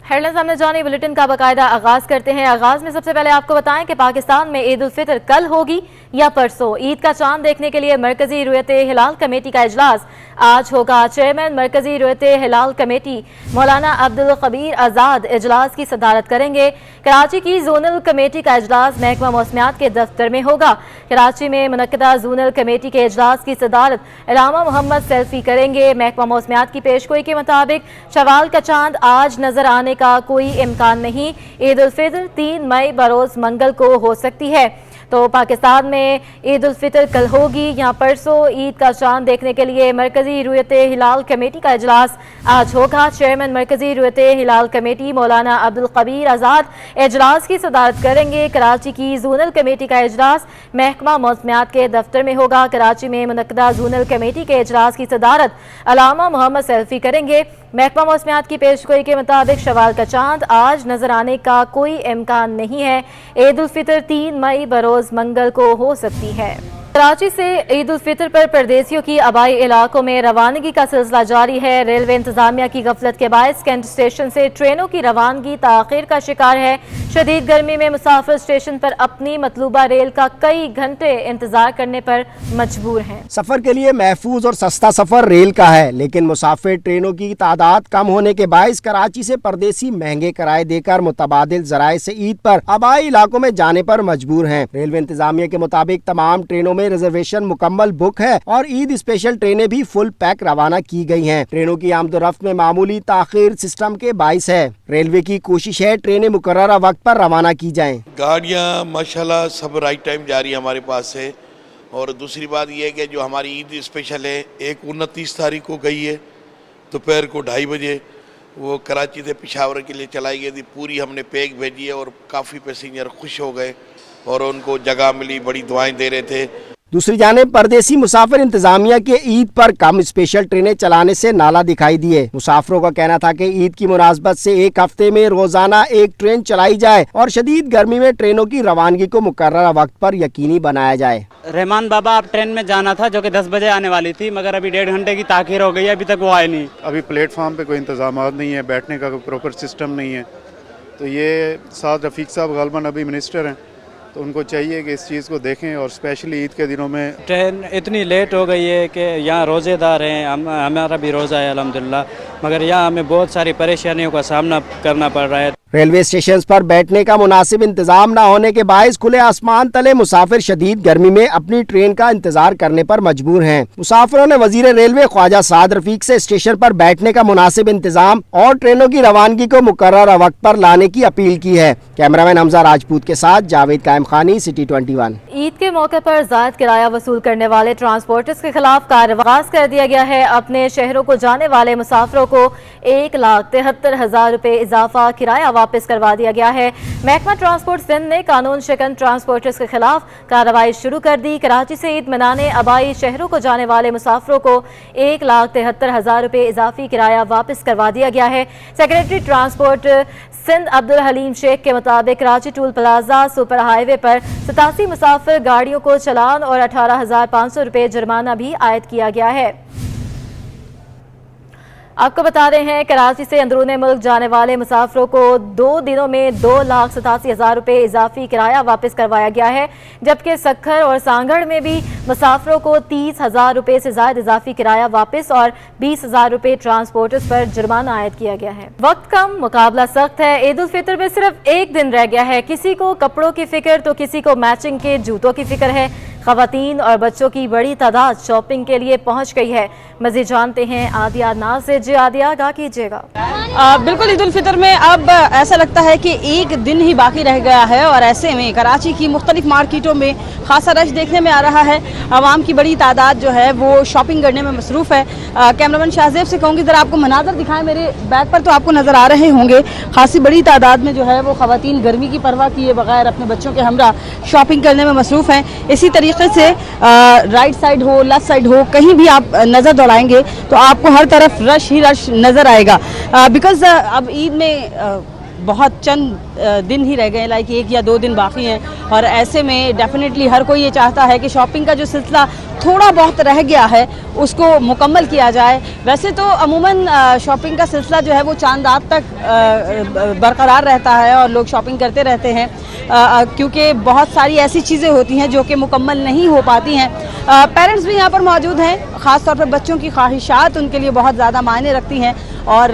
Headlines सामने जाने bulletin का बाकायदा आगाज करते हैं। आगाज में सबसे पहले आपको बताएं कि पाकिस्तान में ईद उल फितर कल होगी या परसों। ईद का चांद देखने के लिए मरकजी रुयत हिलाल कमेटी का इजलास आज होगा। चेयरमैन मरकजी रुयत हिलाल कमेटी मौलाना अब्दुल कबीर आजाद इजलास की सदारत करेंगे। कराची की जोनल कमेटी का इजलास महकमा मौसमियात के दफ्तर में होगा। कराची में मुनक्किदा जोनल कमेटी के इजलास की सदारत अलामा मोहम्मद सेल्फी करेंगे। महकमा मौसमियात की पेशगोई के मुताबिक शवाल का चांद आज नजर आने का कोई इम्कान नहीं। ईद उल फितर 3 मई बरोज मंगल को हो सकती है। तो पाकिस्तान में ईद उल फितर कल होगी या परसों। ईद का चांद देखने के लिए मरकजी रुयत हिलाल कमेटी का इजलास आज होगा। चेयरमैन मरकजी रुयत हिलाल कमेटी मौलाना अब्दुल कबीर आजाद इजलास की सदारत करेंगे। कराची की जोनल कमेटी का इजलास महकमा मौसमियात के दफ्तर में होगा। कराची में मुनक्किदा जोनल कमेटी के इजलास की सदारत अलामा मोहम्मद सेल्फी करेंगे। महकमा मौसमियात की पेशगोई के मुताबिक शवाल का चांद आज नजर आने का कोई इम्कान नहीं है। ईद उल फितर 3 मई बरोज मंगल को हो सकती है। कराची से ईद उल फितर पर परदेसियों की आबाई इलाकों में रवानगी का सिलसिला जारी है। रेलवे इंतजामिया की गफलत के बायस कैंट स्टेशन से ट्रेनों की रवानगी ताखीर का शिकार है। शदीद गर्मी में मुसाफिर स्टेशन पर अपनी मतलूबा रेल का कई घंटे इंतजार करने पर मजबूर हैं। सफर के लिए महफूज और सस्ता सफर रेल का है, लेकिन मुसाफिर ट्रेनों की तादाद कम होने के बायस कराची से परदेसी महंगे किराए देकर मुतबादिल जराए से ईद पर आबाई इलाकों में जाने पर मजबूर हैं। रेलवे इंतजामिया के मुताबिक तमाम ट्रेनों में रिजर्वेशन मुकम्मल बुक है और ईद स्पेशल ट्रेनें भी फुल पैक रवाना की गई हैं। ट्रेनों की आमदोरफ्त में मामूली ताखीर सिस्टम के बाइस है। रेलवे की कोशिश है ट्रेनें मुकर्ररा वक्त पर रवाना की जाएं। गाड़ियाँ माशाल्लाह सब राइट टाइम जा रही है हमारे पास से। और दूसरी बात यह है कि जो हमारी ईद स्पेशल है एक 29 तारीख को गई है दोपहर को 2:30 बजे, वो कराची से पेशावर के लिए चलाई गई थी। पूरी हमने पैक भेजी है और काफ़ी पैसेंजर खुश हो गए और उनको जगह मिली, बड़ी दुआएं दे रहे थे। दूसरी जानिब परदेसी मुसाफिर इंतजामिया के ईद पर कम स्पेशल ट्रेनें चलाने से नाला दिखाई दिए। मुसाफिरों का कहना था कि ईद की मुनासबत से एक हफ्ते में रोजाना एक ट्रेन चलाई जाए और शदीद गर्मी में ट्रेनों की रवानगी को मुकर्ररा वक्त पर यकीनी बनाया जाए। रहमान बाबा आप ट्रेन में जाना था जो कि 10 बजे आने वाली थी, मगर अभी 1.5 घंटे की ताखीर हो गई है, अभी तक वो आए नहीं। अभी प्लेटफार्म पे कोई इंतजाम नहीं है, बैठने का कोई प्रॉपर सिस्टम नहीं है। तो ये साद रफ़ीक साहब गालबन अभी मिनिस्टर हैं, तो उनको चाहिए कि इस चीज़ को देखें और स्पेशली ईद के दिनों में। ट्रेन इतनी लेट हो गई है कि यहाँ रोज़ेदार हैं, हमारा भी रोज़ा है अल्हम्दुलिल्लाह, मगर यहाँ हमें बहुत सारी परेशानियों का सामना करना पड़ रहा है। रेलवे स्टेशन पर बैठने का मुनासिब इंतजाम न होने के बायस खुले आसमान तले मुसाफिर शदीद गर्मी में अपनी ट्रेन का इंतजार करने पर मजबूर हैं। मुसाफिरों ने वजीर रेलवे ख्वाजा साद रफीक से स्टेशन पर बैठने का मुनासिब इंतजाम और ट्रेनों की रवानगी को मुकर्ररा वक्त पर लाने की अपील की है। कैमरामैन हमजा राजपूत के साथ जावेद कायम खानी, सिटी 21। ईद के मौके पर जायद किराया वसूल करने वाले ट्रांसपोर्टर्स के खिलाफ कार्रवाई आगाज कर दिया गया है। अपने शहरों को जाने वाले मुसाफिरों को 1,73,000 रुपए इजाफा किराया वापस करवा दिया गया है। महकमा ट्रांसपोर्ट सिंध ने कानून शिकन ट्रांसपोर्टर्स के खिलाफ कार्रवाई शुरू कर दी। कराची से ईद मनाने आबाई शहरों को जाने वाले मुसाफिरों को 1,73,000 रुपए इजाफी किराया वापस करवा दिया गया है। सेक्रेटरी ट्रांसपोर्ट सिंध अब्दुल हलीम शेख के मुताबिक Karachi toll plaza super highway पर 87 मुसाफिर गाड़ियों को चालान और 18,500 रुपए जुर्माना भी आयद किया गया है। आपको बता रहे हैं कराची से अंदरूनी मुल्क जाने वाले मुसाफिरों को 2 दिनों में 2,87,000 रुपए इजाफी किराया वापस करवाया गया है, जबकि सक्खर और सांगड़ में भी मुसाफिरों को 30,000 रुपए से ज्यादा इजाफी किराया वापस और 20,000 रुपए ट्रांसपोर्टर्स पर जुर्माना आयद किया गया है। वक्त कम, मुकाबला सख्त है। ईद उल फितर में सिर्फ एक दिन रह गया है। किसी को कपड़ों की फिक्र तो किसी को मैचिंग के जूतों की फिक्र है। खवातीन और बच्चों की बड़ी तादाद शॉपिंग के लिए पहुंच गई है। मज़ीद जानते हैं आदिया नाज से। जी आदिया, आगाह कीजिएगा। बिल्कुल, ईद उल फितर में अब ऐसा लगता है कि एक दिन ही बाकी रह गया है और ऐसे में कराची की मुख्तलिफ मार्केटों में खासा रश देखने में आ रहा है। आवाम की बड़ी तादाद जो है वो शॉपिंग करने में मसरूफ़ है। कैमरामैन शाहजेब से कहूँगी ज़रा आपको मनाजर दिखाएं। मेरे बैक पर तो आपको नज़र आ रहे होंगे खासी बड़ी तादाद में जो है वो खवातीन गर्मी की परवाह किए बगैर अपने बच्चों के हमरा शॉपिंग करने में मसरूफ़ हैं। इसी तरीके से राइट साइड हो, लेफ्ट साइड हो, कहीं भी आप नज़र दौड़ाएंगे तो आपको हर तरफ रश ही रश नज़र आएगा। बिकॉज़ अब ईद में बहुत चंद दिन ही रह गए, लाइक 1 या 2 दिन बाकी हैं और ऐसे में डेफिनेटली हर कोई ये चाहता है कि शॉपिंग का जो सिलसिला थोड़ा बहुत रह गया है उसको मुकम्मल किया जाए। वैसे तो अमूमन शॉपिंग का सिलसिला जो है वो चांद रात तक बरकरार रहता है और लोग शॉपिंग करते रहते हैं, क्योंकि बहुत सारी ऐसी चीज़ें होती हैं जो कि मुकम्मल नहीं हो पाती हैं। पेरेंट्स भी यहाँ पर मौजूद हैं, ख़ास तौर पर बच्चों की ख्वाहिशात उनके लिए बहुत ज़्यादा मायने रखती हैं और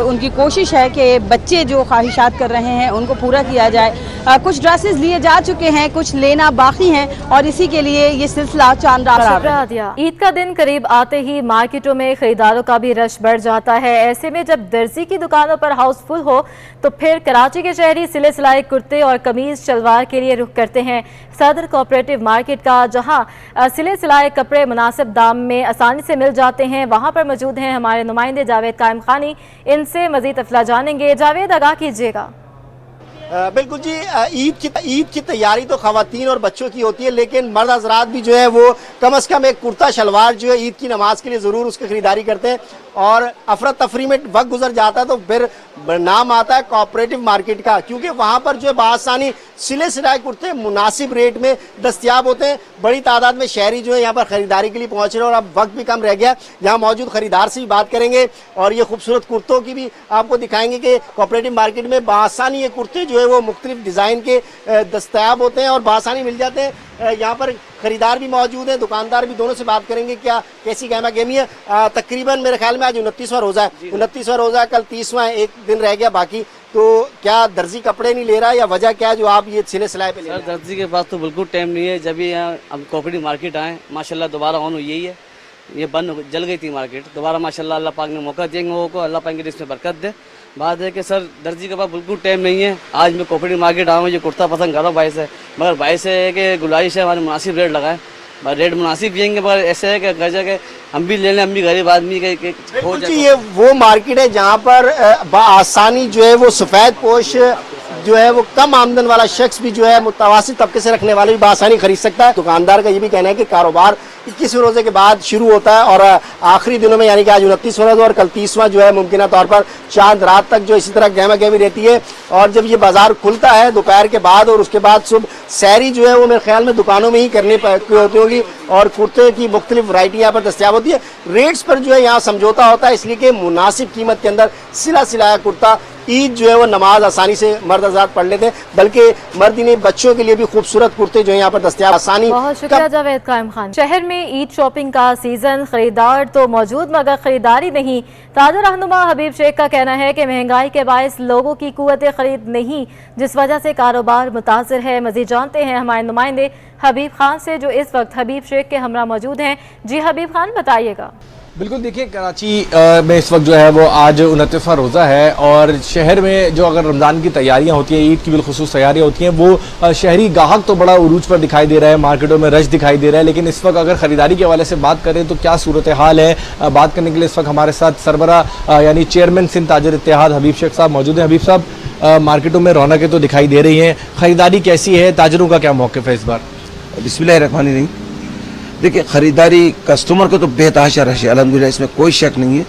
उनकी कोशिश है कि बच्चे जो ख्वाहिशात कर रहे हैं उनको पूरा किया जाए। कुछ ड्रेसेस लिए जा चुके हैं, कुछ लेना बाकी हैं और इसी के लिए ये सिलसिला चांद रात शुक्रिया। ईद का दिन करीब आते ही मार्केटों में खरीदारों का भी रश बढ़ जाता है। ऐसे में जब दर्जी की दुकानों पर हाउसफुल हो तो फिर कराची के शहरी सिले सिलाई कुर्ते और कमीज शलवार के लिए रुख करते हैं सदर कोऑपरेटिव मार्केट का, जहां सिले सिलाए कपड़े मुनासिब दाम में आसानी से मिल जाते हैं। वहां पर मौजूद हैं हमारे नुमाइंदे जावेद कायम खानी, इनसे मजीद तफला जानेंगे। जावेद, आगाह कीजिएगा। बिल्कुल जी, ईद की तैयारी तो खवातीन और बच्चों की होती है, लेकिन मर्द हजरात भी जो है वो कम से कम एक कुर्ता शलवार जो है ईद की नमाज के लिए ज़रूर उसकी खरीदारी करते हैं। और अफरा तफरी में वक्त गुजर जाता है तो फिर नाम आता है कोऑपरेटिव मार्केट का, क्योंकि वहाँ पर जो है बासानी सिले सिलाए कुर्ते मुनासिब रेट में दस्तियाब होते हैं। बड़ी तादाद में शहरी जो है यहाँ पर ख़रीदारी के लिए पहुँच रहे हैं और अब वक्त भी कम रह गया। यहाँ मौजूद ख़रीदार से भी बात करेंगे और ये खूबसूरत कुर्तों की भी आपको दिखाएंगे कि कोऑपरेटिव मार्केट में बासानी ये कुर्ते जो है वो मुख्तलिफ डिज़ाइन के दस्तियाब होते हैं और बासानी मिल जाते हैं। यहाँ पर खरीदार भी मौजूद हैं, दुकानदार भी, दोनों से बात करेंगे क्या कैसी गहमा गहमी है। तकरीबन मेरे ख्याल में आज 29वां रोज़ा है, 29वां रोज़ा, कल 30वां, एक दिन रह गया बाकी। तो क्या दर्जी कपड़े नहीं ले रहा या वजह क्या है जो आप ये सिले सिलाए पे ले रहे हैं? दर्जी के पास तो बिल्कुल टाइम नहीं है। जब भी यहाँ हम कोऑपरेटिव मार्केट आए माशाल्लाह दोबारा ऑन हुई है, ये बंद जल गई थी मार्केट, दोबारा माशाल्लाह अल्लाह पाक ने मौका देंगे लोगों को, अल्लाह पाक के इसमें बरकत दे। बात है कि सर दर्जी के पास बिल्कुल टाइम नहीं है। आज मैं कोऑपरेटिव मार्केट आया हूँ, ये कुर्ता पसंद कर रहा हूँ भाई से, मगर भाई से है कि गुजारिश है हमारे मुनासिब रेट लगाए। रेट मुनासिब देंगे, मगर ऐसे है कि घर जाके हम भी ले लें, हम भी गरीब आदमी के हो जाए। ये वो मार्केट है जहाँ पर आसानी जो है वो सफ़ेद पोश जो है वो कम आमदन वाला शख्स भी जो है मुतवासित तबके से रखने वाले भी बासानी खरीद सकता है। दुकानदार का ये भी कहना है कि कारोबार 21वें रोजे के बाद शुरू होता है और आखिरी दिनों में यानी कि आज 29वां रोज़ा और कल 30वां जो है मुमकिन तौर पर चांद रात तक जो इसी तरह गहमा गहमी रहती है। और जब ये बाजार खुलता है दोपहर के बाद और उसके बाद सुबह सहरी जो है वो मेरे ख्याल में दुकानों में ही करनी होती होगी और कुर्ते की मुख्तलिफ वैरायटी यहाँ पर दस्तियाब होती है। रेट्स पर जो है यहाँ समझौता होता है, इसलिए कि मुनासिब कीमत के अंदर सिला सिलाया कुर्ता ईद जो है वो नमाज आसानी से मर्द हज़रात पढ़ लेते हैं, बल्कि मर्द नहीं बच्चों के लिए भी खूबसूरत कुर्ते जो है यहाँ पर दस्तियाब आसानी। बहुत शुक्रिया जावेद कायम खान। शहर में ईद शॉपिंग का सीजन, खरीदार तो मौजूद मगर खरीदारी नहीं। ताजा रहनुमा हबीब शेख का कहना है कि महंगाई के बायस लोगों की कुव्वत खरीद नहीं, जिस वजह से कारोबार मुतासर है। मजीद जानते हैं हमारे नुमाइंदे हबीब खान से जो इस वक्त हबीब शेख के हमरा मौजूद हैं। जी हबीब खान, बताइएगा। बिल्कुल, देखिए कराची में इस वक्त जो है वो आज 29वां रोज़ा है और शहर में जो अगर रमज़ान की तैयारियां होती हैं, ईद की बिलखुसूस तैयारियां होती हैं, वो शहरी गाहक तो बड़ा उरूज पर दिखाई दे रहा है, मार्केटों में रश दिखाई दे रहा है। लेकिन इस वक्त अगर ख़रीदारी के हवाले से बात करें तो क्या सूरत हाल है, बात करने के लिए इस वक्त हमारे साथ सरबरा यानी चेयरमैन सिंध ताजर इत्तेहाद हबीब शेख साहब मौजूद हैं। हबीब साहब, मार्केटों में रौनकें तो दिखाई दे रही हैं, ख़रीदारी कैसी है, ताजरों का क्या मौक़िफ़ है इस बार? बिस्मिल्लाहिर्रहमानिर्रहीम। देखिए ख़रीदारी कस्टमर को तो बेतहाशा रश है अल्हम्दुलिल्लाह, इसमें कोई शक नहीं है।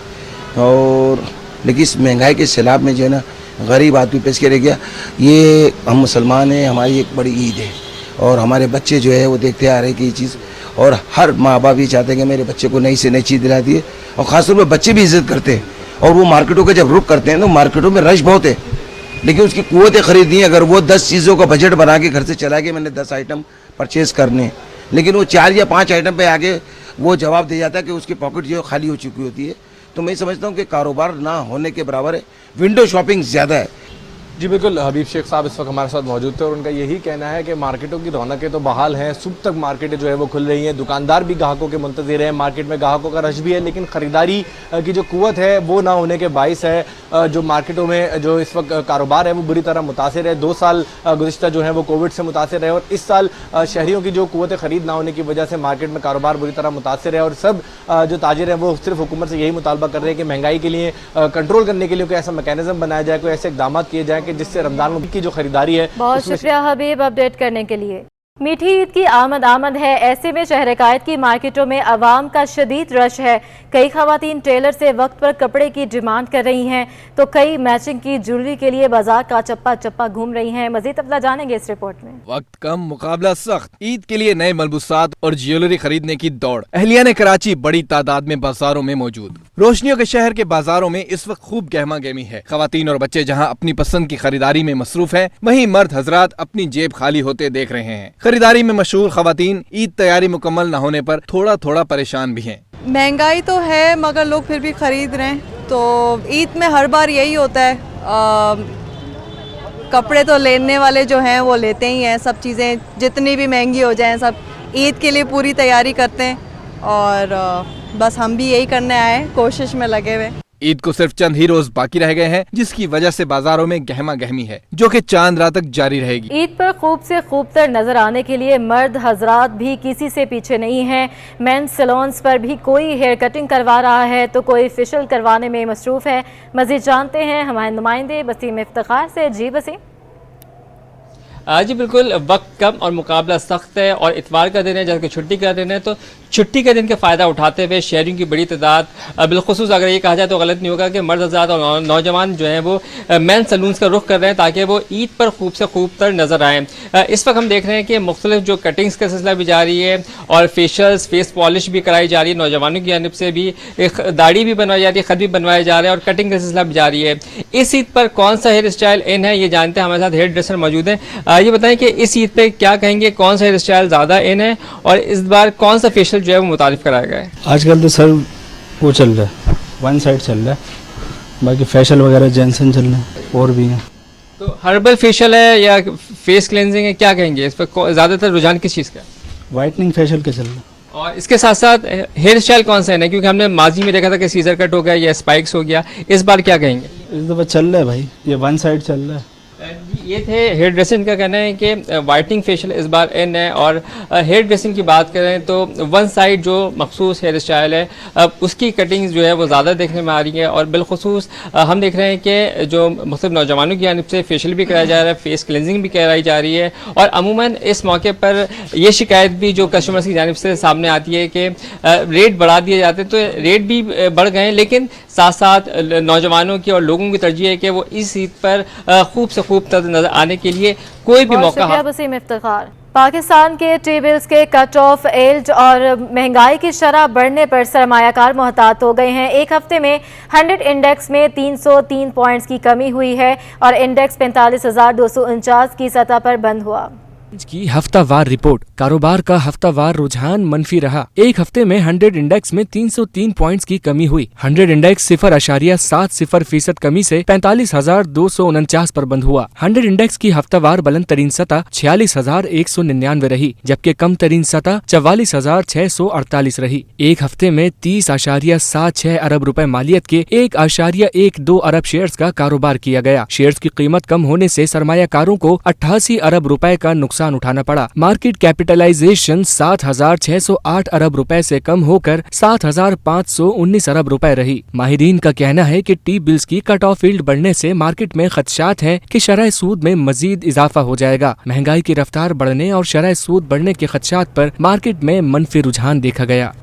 और लेकिन इस महंगाई के सैलाब में जो है ना गरीब आदमी पेश किया गया। ये हम मुसलमान हैं, हमारी एक बड़ी ईद है और हमारे बच्चे जो है वो देखते आ रहे हैं कि ये चीज़, और हर माँ बाप ये चाहते हैं कि मेरे बच्चे को नई से नई चीज़ दिला दिए और ख़ासतौर पर बच्चे भी इज़्ज़त करते हैं और वो मार्केटों के जब रुख करते हैं तो मार्केटों में रश बहुत है, लेकिन उसकी कुव्वत ख़रीद नहीं। अगर वो 10 चीज़ों का बजट बना के घर से चला गया मैंने 10 आइटम परचेज़ करने, लेकिन वो 4 या 5 आइटम पे आगे वो जवाब दे जाता है कि उसकी पॉकेट जो खाली हो चुकी होती है। तो मैं समझता हूँ कि कारोबार ना होने के बराबर है, विंडो शॉपिंग ज़्यादा है। जी बिल्कुल, हबीब शेख साहब इस वक्त हमारे साथ मौजूद थे और उनका यही कहना है कि मार्केटों की रौनकें तो बहाल हैं, सुबह तक मार्केटें जो है वो खुल रही हैं, दुकानदार भी ग्राहकों के मुंतज़िर हैं, मार्केट में ग्राहकों का रश भी है, लेकिन ख़रीदारी की जो कुव्वत है वो ना होने के बाइस है जो मार्केटों में जो इस वक्त कारोबार है वो बुरी तरह मुतासिर है। 2 साल गुज़िश्ता जो है वो कोविड से मुतासिर है और इस साल शहरियों की जो कुव्वत ख़रीद ना होने की वजह से मार्केट में कारोबार बुरी तरह मुतासिर है और सब जो ताजिर हैं वो सिर्फ हुकूमत से यही मुतालबा कर रहे हैं कि महंगाई के लिए कंट्रोल करने के लिए कोई ऐसा मैकेनिज्म बनाया जाए, कोई ऐसे इक़दाम किए जाए कि जिससे रमज़ान की जो खरीदारी है। बहुत शुक्रिया हबीब अपडेट करने के लिए। मीठी ईद की आमद है, ऐसे में शहर कायद की मार्केटों में आवाम का शदीद रश है। कई खवातीन टेलर से वक्त पर कपड़े की डिमांड कर रही हैं, तो कई मैचिंग की ज्वेलरी के लिए बाजार का चप्पा चप्पा घूम रही हैं। मजीद तफसीलात जानेंगे इस रिपोर्ट में। वक्त कम, मुकाबला सख्त, ईद के लिए नए मलबूसात और ज्वेलरी खरीदने की दौड़। अहलिया ने कराची बड़ी तादाद में बाजारों में मौजूद। रोशनियों के शहर के बाजारों में इस वक्त खूब गहमा गहमी है। खवातीन और बच्चे जहाँ अपनी पसंद की खरीदारी में मसरूफ है, वहीं मर्द हजरात अपनी जेब खाली होते देख रहे हैं। खरीदारी में मशहूर खवातीन ईद तैयारी मुकम्मल न होने पर थोड़ा थोड़ा परेशान भी हैं। महंगाई तो है मगर लोग फिर भी खरीद रहे हैं, तो ईद में हर बार यही होता है। कपड़े तो लेने वाले जो हैं वो लेते ही हैं, सब चीज़ें जितनी भी महंगी हो जाएं सब ईद के लिए पूरी तैयारी करते हैं, और बस हम भी यही करने आए, कोशिश में लगे हुए। ईद को सिर्फ चंद ही रोज बाकी रह गए हैं, जिसकी वजह से बाजारों में गहमा गहमी है, जो कि चांद रात तक जारी रहेगी। ईद पर खूब से खूबतर नजर आने के लिए मर्द हजरात भी किसी से पीछे नहीं हैं। मेंस सैलून्स पर भी कोई हेयर कटिंग करवा रहा है, तो कोई फेशियल करवाने में मसरूफ है। मजीद जानते हैं हमारे नुमाइंदे वसीम इफ्तिखार से। जी वसीम। जी बिल्कुल, वक्त कम और मुकाबला सख्त है, और इतवार का दिन है जबकि छुट्टी का दिन है, तो छुट्टी के दिन का फ़ायदा उठाते हुए शहरियों की बड़ी तादाद, बिलखुसूस अगर ये कहा जाए तो गलत नहीं होगा कि मर्द हज़रात और नौजवान जो हैं वो मेन सैलून्स का रुख कर रहे हैं ताकि वो ईद पर खूब से खूब तर नज़र आएँ। इस वक्त हम देख रहे हैं कि मुख्तलिफ जो कटिंग्स का सिलसिला भी जारी है, और फेशियल्स, फेस पॉलिश भी कराई जा रही है। नौजवानों की जानिब से भी दाढ़ी भी बनवाई जा रही है, खत भी बनवाए जा रहे हैं, और कटिंग का सिलसिला भी जारी है। इस ईद पर कौन सा हेयर स्टाइल इन है ये जानते हैं, हमारे साथ हेयर ड्रेसर मौजूद हैं। ये बताएं कि इस ईद पे क्या कहेंगे, कौन सा हेयर स्टाइल ज़्यादा इन है, और इस बार कौन सा फेशियल जो है वो मुतारिफ कराया गया है? आजकल तो सर वो चल रहा है, वन साइड चल रहा है, बाकी फेशियल वगैरह जेंसन चल रहे हैं और भी हैं। तो हर्बल फेशियल है या फेस क्लेंजिंग है, क्या कहेंगे इस पर? ज़्यादातर रुझान किस चीज़ का है? वाइटनिंग फेशियल के चल रहा है। और इसके साथ साथ हेयर स्टाइल कौन सा है, क्योंकि हमने माजी में देखा था कि सीजर कट हो गया या स्पाइक्स हो गया, इस बार क्या कहेंगे? इस दफ़ा चल रहा है भाई, ये वन साइड चल रहा है। ये थे हेयर ड्रेसिंग का कहना है कि वाइटनिंग फेशियल इस बार इन है, और हेयर ड्रेसिंग की बात करें तो वन साइड जो मखसूस हेयर स्टाइल है उसकी कटिंग जो है वो ज़्यादा देखने में आ रही है। और बिलखुसूस हम देख रहे हैं कि जो मुख्तलिफ नौजवानों की जानिब से फेशियल भी कराया जा रहा है, फेस क्लिनजिंग भी कराई जा रही है, और अमूमन इस मौके पर ये शिकायत भी जो कस्टमर्स की जानिब से सामने आती है कि रेट बढ़ा दिए जाते हैं, तो रेट भी बढ़ गए हैं, लेकिन साथ साथ नौजवानों की और लोगों की तरजीह है कि वो इस ईद पर खूब से खूब नजर आने के लिए कोई भी मौका। वसीम इफ्तिखार। पाकिस्तान के टी बिल्स के कट ऑफ एल्ड और महंगाई की शरह बढ़ने पर सरमायाकार मोहतात हो गए हैं। एक हफ्ते में 100 इंडेक्स में 303 पॉइंट्स की कमी हुई है, और इंडेक्स 45,249 की सतह पर बंद हुआ। की हफ्तावार रिपोर्ट। कारोबार का हफ्तावार रुझान मनफी रहा। एक हफ्ते में 100 इंडेक्स में 303 पॉइंट्स की कमी हुई। 100 इंडेक्स 0.70% कमी से 45,249 पर बंद हुआ। 100 इंडेक्स की हफ्तावार बुलंद तरीन सतह 46,199 रही, जबकि कम तरीन सतह 44,648 रही। एक हफ्ते में 30.76 अरब रुपए मालियत के 1.12 अरब शेयर्स का कारोबार किया गया। शेयर्स की कीमत कम होने से सरमायाकारों को 88 अरब रुपए का नुकसान उठाना पड़ा। मार्केट कैपिटलाइजेशन 7,608 अरब रुपए से कम होकर 7,519 अरब रुपए रही। माहिरीन का कहना है कि टी बिल्स की कट ऑफ यील्ड बढ़ने से मार्केट में खदशात हैं कि शरह सूद में मजीद इजाफा हो जाएगा। महंगाई की रफ्तार बढ़ने और शरह सूद बढ़ने के खदशात पर मार्केट में मनफी रुझान देखा गया।